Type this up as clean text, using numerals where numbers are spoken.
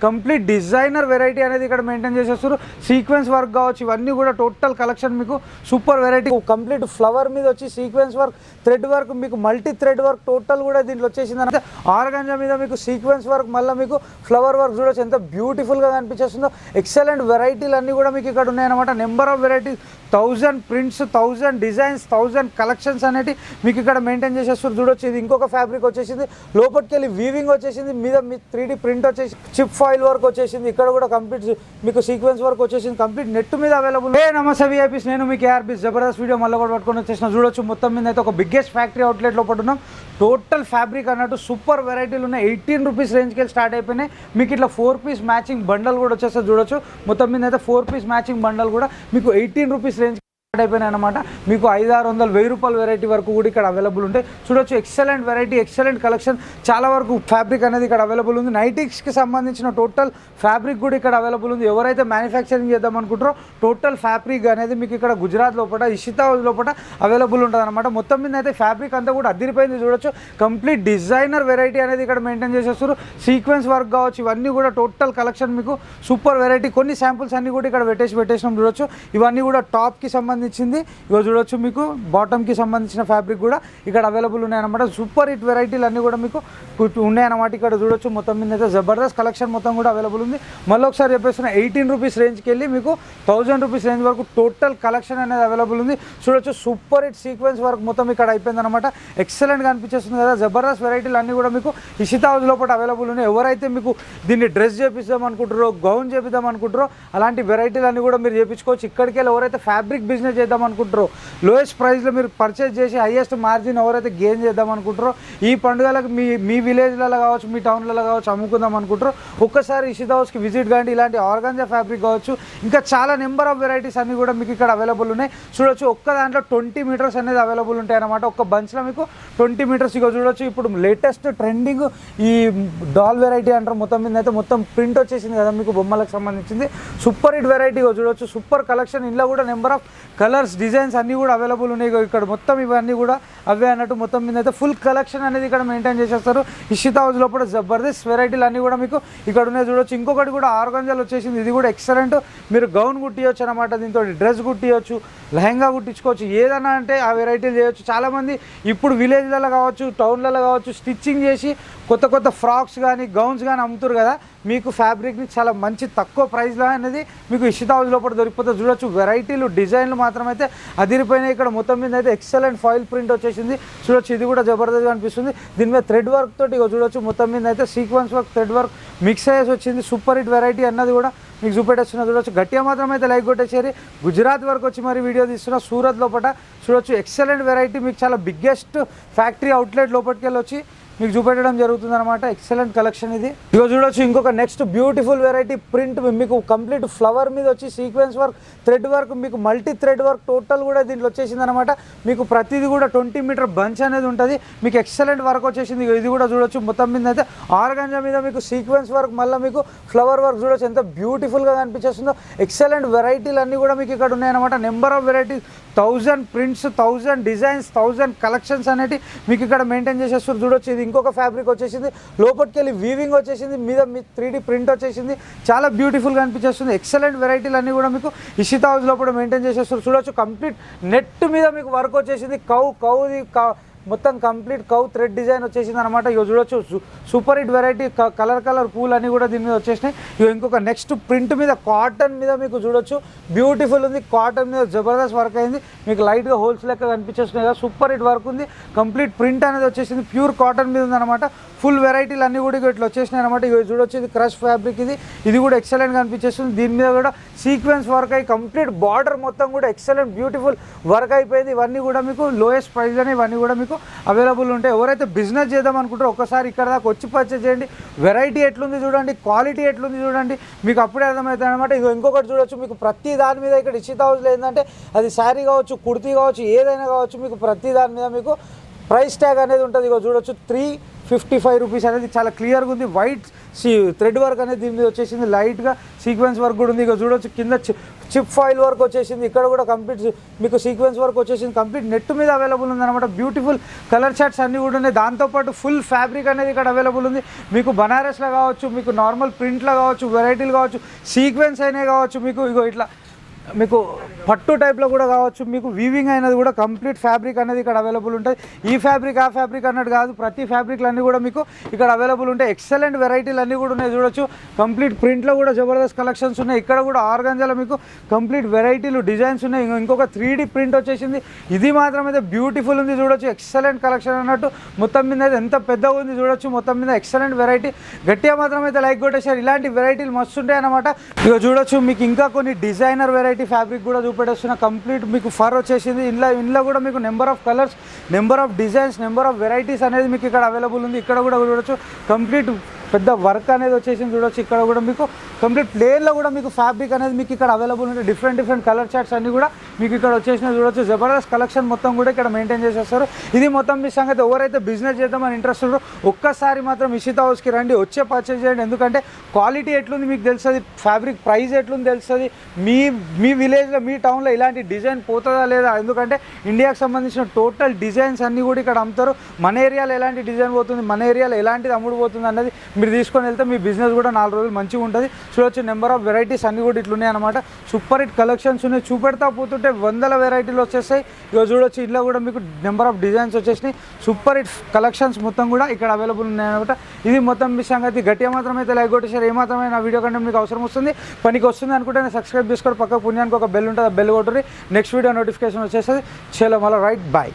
Complete designer variety అనేది ఇక్కడ maintain చేసేస్తారు. సీక్వెన్స్ వర్క్ కావచ్చు, ఇవన్నీ కూడా టోటల్ కలెక్షన్ మీకు సూపర్ వెరైటీ. కంప్లీట్ ఫ్లవర్ మీద వచ్చి సీక్వెన్స్ వర్క్, థ్రెడ్ వర్క్, మీకు మల్టీ థ్రెడ్ వర్క్ టోటల్ కూడా దీంట్లో వచ్చేసింది. అంటే ఆర్గంజా మీద మీకు సీక్వెన్స్ వర్క్, మళ్ళీ మీకు ఫ్లవర్ వర్క్ చూడొచ్చు ఎంత బ్యూటిఫుల్గా కనిపించేస్తుందో. ఎక్సలెంట్ వెరైటీలు అన్నీ కూడా మీకు ఇక్కడ ఉన్నాయన్నమాట. Number of varieties, 1000 prints, 1000 designs, 1000 collections అనేవి మీకు ఇక్కడ మెయింటైన్ చేసేస్తారు. చూడొచ్చు ఇది ఇంకొక ఫ్యాబ్రిక్ వచ్చేసింది, లోపలికి వెళ్ళి వీవింగ్ వచ్చేసింది, మీద మీ 3D ప్రింట్ వచ్చేసి చిప్ ఫాయిల్ వర్క్ వచ్చేసింది. ఇక్కడ కూడా కంప్లీట్ మీకు సీక్వెన్స్ వర్క్ వచ్చేసింది, కంప్లీట్ నెట్ మీద అవైలబుల్. నమస్తే విఐపీస్, నేను మీకు ARBs జబర్దస్త్ వీడియో మళ్ళీ కూడా పట్టుకొని వచ్చేసిన. చూడొచ్చు మొత్తం మీద అయితే ఒక బిగ్గెస్ట్ ఫ్యాక్టరీ అవుట్లెట్ లోపల ఉన్నాం. టోటల్ ఫ్యాబ్రిక్ అన్నట్టు సూపర్ వెరైటీలు ఉన్నాయి. 18 రూపీస్ రేంజ్కి వెళ్ళి స్టార్ట్ అయిపోయినాయి. మీకు ఇట్లా 4 పీస్ మ్యాచింగ్ బండల్ కూడా వచ్చేస్తుంది. చూడొచ్చు మొత్తం మీద అయితే 4 పీస్ మ్యాచింగ్ బండల్ కూడా మీకు 18 రూపీస్ రేంజ్ అయిపోయినాయి అనమాట. మీకు 500-600 1000 రూపాయల వెరైటీ వరకు కూడా ఇక్కడ అవైలబుల్ ఉంటాయి. చూడొచ్చు ఎక్సలెంట్ వెరైటీ, ఎక్సలెంట్ కలెక్షన్, చాలా వరకు ఫ్యాబ్రిక్ అనేది ఇక్కడ అవైలబుల్ ఉంది. నైటిక్స్కి సంబంధించిన టోటల్ ఫ్యాబ్రిక్ కూడా ఇక్కడ అవైలబుల్ ఉంది. ఎవరైతే మ్యానుఫ్యాక్చరింగ్ చేద్దాం అనుకుంటారో టోటల్ ఫ్యాబ్రిక్ అనేది మీకు ఇక్కడ గుజరాత్ లోపల, ఇషితా లోపల అవైలబుల్ ఉంటుంది అనమాట. మొత్తం మీద అయితే ఫ్యాబ్రిక్ అంతా కూడా అదిరిపోయింది. చూడొచ్చు కంప్లీట్ డిజైనర్ వెరైటీ అనేది ఇక్కడ మెయింటైన్ చేసేస్తారు. సీక్వెన్స్ వర్క్ కావచ్చు, ఇవన్నీ కూడా టోటల్ కలెక్షన్ మీకు సూపర్ వెరైటీ. కొన్ని శాంపుల్స్ అన్ని కూడా ఇక్కడ పెట్టేసినాం. చూడొచ్చు ఇవన్నీ కూడా టాప్కి సంబంధించింది. ఇగో చూడొచ్చు మీకు బాటమ్కి సంబంధించిన ఫ్యాబ్రిక్ కూడా ఇక్కడ అవైలబుల్ ఉన్నాయన్నమాట. సూపర్ హిట్ వెరైటీలు అన్నీ కూడా మీకు ఉన్నాయన్నమాట. ఇక్కడ చూడొచ్చు మొత్తం మీద అయితే జబర్దస్త్ కలెక్షన్ మొత్తం కూడా అవైలబుల్ ఉంది. మళ్ళీ ఒకసారి చెప్పేస్తున్నా, 18 రూపీస్ రేంజ్కి వెళ్ళి మీకు 1000 రూపీస్ రేంజ్ వరకు టోటల్ కలెక్షన్ అనేది అవైలబుల్ ఉంది. చూడొచ్చు సూపర్ హిట్ సీక్వెన్స్ వర్క్ మొత్తం ఇక్కడ అయిపోయింది అనమాట. ఎక్సలెంట్గా అనిపించేస్తుంది కదా. జబర్దస్త్ వెరైటీలు అన్నీ కూడా మీకు ఇషితా హౌస్ లోపల అవైలబుల్ ఉన్నాయి. ఎవరైతే మీకు దీన్ని డ్రెస్ చేపిద్దాం అనుకుంటారో, గౌన్ చేపిద్దాం అనుకుంటారో అలాంటి వెరైటీలు అన్నీ కూడా మీరు చేయించుకోవచ్చు. ఇక్కడికి వెళ్ళి ఎవరైతే ఫ్యాబ్రిక్ బిజినెస్ చేద్దాం అనుకుంటారో, లోయెస్ట్ ప్రైస్లో మీరు పర్చేజ్ చేసి హైయెస్ట్ మార్జిన్ ఎవరైతే గెయిన్ చేద్దాం అనుకుంటారో, ఈ పండుగలకు మీ విలేజ్లలో కావచ్చు, మీ టౌన్లలో కావచ్చు అమ్ముకుందాం అనుకుంటారో ఒక్కసారి ఇషితా హౌస్కి విజిట్ కాండి. ఇలాంటి ఆర్గాంజా ఫ్యాబ్రిక్ కావచ్చు, ఇంకా చాలా నెంబర్ ఆఫ్ వెరైటీస్ అన్నీ కూడా మీకు ఇక్కడ అవైలబుల్ ఉన్నాయి. చూడొచ్చు ఒక్క దాంట్లో 20 మీటర్స్ అనేది అవైలబుల్ ఉంటాయి అన్నమాట. ఒక్క బంచ్లో మీకు 20 మీటర్స్. ఇక చూడొచ్చు ఇప్పుడు లేటెస్ట్ ట్రెండింగ్ ఈ డాల్ వెరైటీ అంటారు. మొత్తం మీద అయితే మొత్తం ప్రింట్ వచ్చేసింది కదా మీకు బొమ్మలకు సంబంధించింది. సూపర్ హిట్ వెరైటీ చూడొచ్చు, సూపర్ కలెక్షన్. ఇంట్లో కూడా నెంబర్ ఆఫ్ కలర్స్, డిజైన్స్ అన్నీ కూడా అవైలబుల్ ఉన్నాయి. ఇక్కడ మొత్తం ఇవన్నీ కూడా అవే అన్నట్టు మొత్తం మీద అయితే ఫుల్ కలెక్షన్ అనేది ఇక్కడ మెయింటైన్ చేసేస్తారు. ఇషితా హౌస్ లోపల జబర్దస్త్ వెరైటీలు అన్నీ కూడా మీకు ఇక్కడ ఉన్నాయి. చూడొచ్చు ఇంకొకటి కూడా ఆర్గాంజాలు వచ్చేసింది. ఇది కూడా ఎక్సలెంట్. మీరు గౌన్ కుట్టియొచ్చు అనమాట, దీంతో డ్రెస్ కుట్టియొచ్చు, లెహంగా కుట్టించుకోవచ్చు, ఏదైనా అంటే ఆ వెరైటీలు చేయొచ్చు. చాలామంది ఇప్పుడు విలేజ్లలో కావచ్చు, టౌన్లలో కావచ్చు స్టిచ్చింగ్ చేసి కొత్త కొత్త ఫ్రాక్స్ కానీ గౌన్స్ కానీ అమ్ముతారు కదా. మీకు ఫ్యాబ్రిక్ని చాలా మంచి తక్కువ ప్రైస్లో అనేది మీకు ఇషితా హౌస్ లోపల దొరికిపోతుంది. చూడొచ్చు వెరైటీలు, డిజైన్లు మాత్రమైతే అదిరిపోయినాయి. ఇక్కడ మొత్తం మీద అయితే ఎక్సలెంట్ ఫాయిల్ ప్రింట్ వచ్చేసింది. చూడొచ్చు ఇది కూడా జబర్దస్త్గా అనిపిస్తుంది. దీని మీద థ్రెడ్ వర్క్ తోటి చూడొచ్చు మొత్తం మీద అయితే sequence work, thread work mix అయ్యేసి వచ్చింది. సూపర్ హిట్ వెరైటీ అన్నది కూడా మీకు చూపెట్టేస్తున్నా. చూడొచ్చు గట్టిగా మాత్రం అయితే లైక్ కొట్టేసేరి. గుజరాత్ వరకు వచ్చి మరి వీడియో తీస్తున్నా, సూరత్ లోపల. చూడొచ్చు ఎక్సలెంట్ వెరైటీ, మీకు చాలా బిగ్గెస్ట్ ఫ్యాక్టరీ అవుట్లెట్ లోపలికి వెళ్ళి వచ్చి మీకు చూపెట్టడం జరుగుతుంది అనమాట. ఎక్సలెంట్ కలెక్షన్ ఇది. ఇక చూడొచ్చు ఇంకొక నెక్స్ట్ బ్యూటిఫుల్ వెరైటీ ప్రింట్ మీకు కంప్లీట్ ఫ్లవర్ మీద వచ్చి సీక్వెన్స్ వర్క్, థ్రెడ్ వర్క్, మీకు మల్టీ థ్రెడ్ వర్క్ టోటల్ కూడా దీంట్లో వచ్చేసింది అనమాట. మీకు ప్రతిదీ కూడా 20 మీటర్ బంచ్ అనేది ఉంటుంది. మీకు ఎక్సలెంట్ వర్క్ వచ్చేసింది. ఇది కూడా చూడొచ్చు మొత్తం మీద అయితే ఆర్గాంజా మీద మీకు సీక్వెన్స్ వర్క్, మళ్ళీ మీకు ఫ్లవర్ వర్క్ చూడొచ్చు ఎంత బ్యూటిఫుల్గా కనిపించేస్తుందో. ఎక్సలెంట్ వెరైటీలు అన్నీ కూడా మీకు ఇక్కడ ఉన్నాయన్నమాట. Number of varieties, 1000 prints, 1000 designs, 1000 collections అనేవి మీకు ఇక్కడ మెయింటైన్ చేసేస్తారు. చూడొచ్చు ఇది ఇంకొక ఫ్యాబ్రిక్ వచ్చేసింది, లోపలికి వెళ్ళి వీవింగ్ వచ్చేసింది, మీద మీ 3D ప్రింట్ వచ్చేసింది. చాలా బ్యూటిఫుల్గా అనిపించేస్తుంది. ఎక్సలెంట్ వెరైటీలు అన్నీ కూడా మీకు ఇషితా హౌస్ లోపల మెయింటైన్ చేసేస్తారు. చూడొచ్చు కంప్లీట్ నెట్ మీద మీకు వర్క్ వచ్చేసింది. కౌది మొత్తం కంప్లీట్ కౌ థ్రెడ్ డిజైన్ వచ్చేసింది అనమాట. ఇక చూడొచ్చు సూపర్ హిట్ వెరైటీ, కలర్ పూలు అన్నీ కూడా దీని మీద వచ్చేసినాయి. ఇక ఇంకొక నెక్స్ట్ ప్రింట్ మీద కాటన్ మీద మీకు చూడొచ్చు బ్యూటిఫుల్ ఉంది. కాటన్ మీద జబర్దస్త్ వర్క్ అయింది. మీకు లైట్గా హోల్స్ లెక్క కనిపించేస్తున్నాయి కదా. సూపర్ హిట్ వర్క్ ఉంది. కంప్లీట్ ప్రింట్ అనేది వచ్చేసింది. ప్యూర్ కాటన్ మీద ఉందన్నమాట. ఫుల్ వెరైటీలు అన్నీ కూడా ఇట్లా వచ్చేసినాయి అనమాట. ఇక చూడొచ్చు ఇది క్రష్ ఫ్యాబ్రిక్. ఇది కూడా ఎక్సలెంట్గా అనిపించేస్తుంది. దీని మీద కూడా సీక్వెన్స్ వర్క్ అయ్యి కంప్లీట్ బార్డర్ మొత్తం కూడా ఎక్సలెంట్ బ్యూటిఫుల్ వర్క్ అయిపోయింది. ఇవన్నీ కూడా మీకు లోయెస్ట్ ప్రైస్లోనే ఇవన్నీ కూడా మీకు అవైలబుల్ ఉంటాయి. ఎవరైతే బిజినెస్ చేద్దాం అనుకుంటారో ఒకసారి ఇక్కడ దాకా వచ్చి పర్చేజ్ చేయండి. వెరైటీ ఎట్లుంది చూడండి, క్వాలిటీ ఎట్లుంది చూడండి, మీకు అప్పుడే అర్థమవుతుంది అనమాట. ఇంకొకటి చూడొచ్చు మీకు ప్రతి దాని మీద ఇక్కడ ఇషితా హౌస్లో ఏంటంటే అది శారీ కావచ్చు, కుర్తీ కావచ్చు, ఏదైనా కావచ్చు, మీకు ప్రతి దాని మీద మీకు ప్రైస్ ట్యాగ్ అనేది ఉంటుంది. ఇక చూడొచ్చు 55 రూపీస్ అనేది చాలా క్లియర్గా ఉంది. వైట్ థ్రెడ్ వర్క్ అనేది దీని మీద వచ్చేసింది, లైట్గా సీక్వెన్స్ వర్క్ కూడా ఉంది. ఇక చూడొచ్చు కింద చిప్ ఫాయిల్ వర్క్ వచ్చేసింది, ఇక్కడ కూడా కంప్లీట్ మీకు సీక్వెన్స్ వర్క్ వచ్చేసింది. కంప్లీట్ నెట్ మీద అవైలబుల్ ఉందన్నమాట. బ్యూటిఫుల్ కలర్ చార్ట్స్ అన్నీ కూడా ఉన్నాయి. దాంతోపాటు ఫుల్ ఫ్యాబ్రిక్ అనేది ఇక్కడ అవైలబుల్ ఉంది. మీకు బనారస్లో కావచ్చు, మీకు నార్మల్ ప్రింట్లో కావచ్చు, వెరైటీలు కావచ్చు, సీక్వెన్స్ అయినా కావచ్చు, మీకు ఇగో ఇట్లా మీకు పట్టు టైప్లో కూడా కావచ్చు, మీకు వీవింగ్ అయినది కూడా కంప్లీట్ ఫ్యాబ్రిక్ అనేది ఇక్కడ అవైలబుల్ ఉంటుంది. ఈ ఫ్యాబ్రిక్ ఆ ఫ్యాబ్రిక్ అన్నట్టు కాదు, ప్రతి ఫ్యాబ్రిక్లు అన్నీ కూడా మీకు ఇక్కడ అవైలబుల్ ఉంటాయి. ఎక్సలెంట్ వెరైటీలు అన్నీ కూడా ఉన్నాయి. చూడొచ్చు కంప్లీట్ ప్రింట్లో కూడా జబర్దస్త్ కలెక్షన్స్ ఉన్నాయి. ఇక్కడ కూడా ఆర్గంజాలో మీకు కంప్లీట్ వెరైటీలు డిజైన్స్ ఉన్నాయి. ఇంకొక 3D ప్రింట్ వచ్చేసింది, ఇది మాత్రం అయితే బ్యూటిఫుల్ ఉంది. చూడొచ్చు ఎక్సలెంట్ కలెక్షన్ అన్నట్టు. మొత్తం మీద అయితే ఎంత పెద్దగా ఉంది చూడొచ్చు. మొత్తం మీద ఎక్సలెంట్ వెరైటీ. గట్టిగా మాత్రం అయితే లైక్ కొట్టేసారు. ఇలాంటి వెరైటీలు మస్తు ఉంటాయి అన్నమాట. ఇక చూడొచ్చు మీకు ఇంకా కొన్ని డిజైనర్ వెరైటీ ఫ్యాబ్రిక్ కూడా చూపెట్టేస్తున్న. కంప్లీట్ మీకు ఫర్ వచ్చేసింది. ఇందులో కూడా మీకు number of colours, number of designs, number of varieties అనేది మీకు ఇక్కడ అవైలబుల్ ఉంది. ఇక్కడ కూడా చూడొచ్చు కంప్లీట్ పెద్ద వర్క్ అనేది వచ్చేసింది. చూడొచ్చు ఇక్కడ కూడా మీకు కంప్లీట్ ప్లేన్లో కూడా మీకు ఫ్యాబ్రిక్ అనేది మీకు ఇక్కడ అవైలబుల్ ఉంది. డిఫరెంట్ కలర్ చార్ట్స్ అన్నీ కూడా మీకు ఇక్కడ వచ్చేసినాయి. చూడొచ్చు జబర్దస్త్ కలెక్షన్ మొత్తం కూడా ఇక్కడ మెయింటైన్ చేసేస్తారు. ఇది మొత్తం మీ సంగతి. ఎవరైతే బిజినెస్ చేద్దామని ఇంట్రెస్ట్ ఉన్నారో ఒక్కసారి మాత్రం ఇషితా హౌస్కి రండి, వచ్చే పర్చేజ్ చేయండి. ఎందుకంటే క్వాలిటీ ఎట్లుంది మీకు తెలుస్తుంది, ఫ్యాబ్రిక్ ప్రైస్ ఎట్లుంది తెలుస్తుంది. మీ విలేజ్లో, మీ టౌన్లో ఇలాంటి డిజైన్ పోతుందా లేదా, ఎందుకంటే ఇండియాకి సంబంధించిన టోటల్ డిజైన్స్ అన్నీ కూడా ఇక్కడ అమ్ముతారు. మన ఏరియాలో ఎలాంటి డిజైన్ పోతుంది, మన ఏరియాలో ఎలాంటిది అమ్ముడు పోతుంది అన్నది మీరు తీసుకొని వెళ్తే మీ బిజినెస్ కూడా 4 రోజులు మంచిగా ఉంటుంది. చూడొచ్చు నెంబర్ ఆఫ్ వెరైటీస్ అన్నీ కూడా ఇట్లున్నాయి అనమాట. సూపర్ హిట్ కలెక్షన్స్ ఉన్నాయి. చూపెడతా పోతుంటే 100 వెరైటీలు వచ్చేస్తాయి. ఇక చూడొచ్చు ఇంట్లో కూడా మీకు నెంబర్ ఆఫ్ డిజైన్స్ వచ్చేసినాయి. సూపర్ హిట్ కలెక్షన్స్ మొత్తం కూడా ఇక్కడ అవైలబుల్ ఉన్నాయి అనమాట. ఇది మొత్తం మీ సంగతి. గట్టిగా మాత్రం అయితే లైక్ కొట్టేసారు. ఏమాత్రమే నా వీడియో కంటే మీకు అవసరం వస్తుంది, పనికి వస్తుంది అనుకుంటే నేను సబ్స్క్రైబ్ చేసుకోండి. పక్క పుణ్యానికి ఒక బెల్ ఉంటుంది, ఆ బెల్ కొట్టుర్రి. నెక్స్ట్ వీడియో నోటిఫికేషన్ వచ్చేస్తుంది. చలో మళ్ళీ రైట్ బాయ్.